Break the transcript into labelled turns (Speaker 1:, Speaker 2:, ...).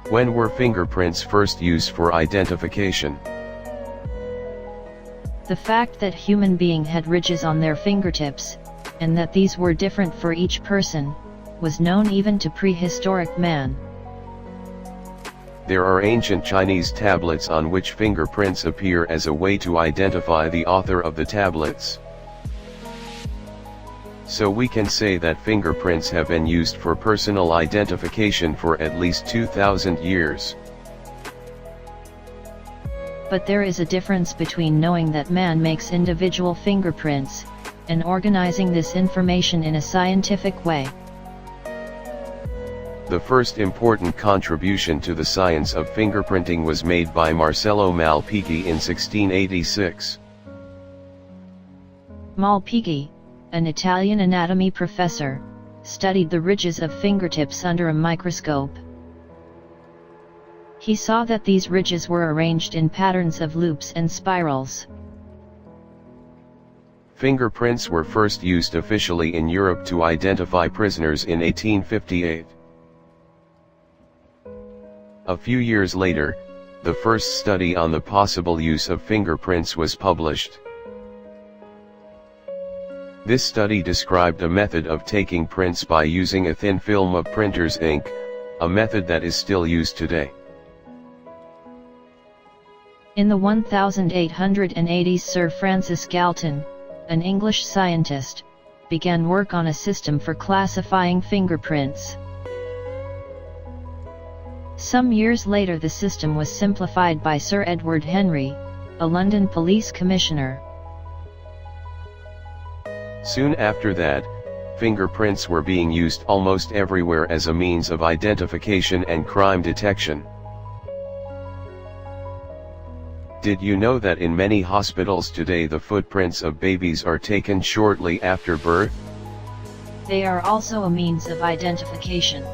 Speaker 1: When were fingerprints first used for identification?
Speaker 2: The fact that human being had ridges on their fingertips, and that these were different for each person, was known even to prehistoric man.
Speaker 1: There are ancient Chinese tablets on which fingerprints appear as a way to identify the author of the tablets. So we can say that fingerprints have been used for personal identification for at least 2000 years.
Speaker 2: But there is a difference between knowing that man makes individual fingerprints, and organizing this information in a scientific way.
Speaker 1: The first important contribution to the science of fingerprinting was made by Marcello Malpighi in 1686.
Speaker 2: Malpighi, an Italian anatomy professor, studied the ridges of fingertips under a microscope. He saw that these ridges were arranged in patterns of loops and spirals.
Speaker 1: Fingerprints were first used officially in Europe to identify prisoners in 1858. A few years later, the first study on the possible use of fingerprints was published. This study described a method of taking prints by using a thin film of printer's ink, a method that is still used today.
Speaker 2: In the 1880s, Sir Francis Galton, an English scientist, began work on a system for classifying fingerprints. Some years later the system was simplified by Sir Edward Henry, a London police commissioner.
Speaker 1: Soon after that, fingerprints were being used almost everywhere as a means of identification and crime detection. Did you know that in many hospitals today the footprints of babies are taken shortly after birth?
Speaker 2: They are also a means of identification.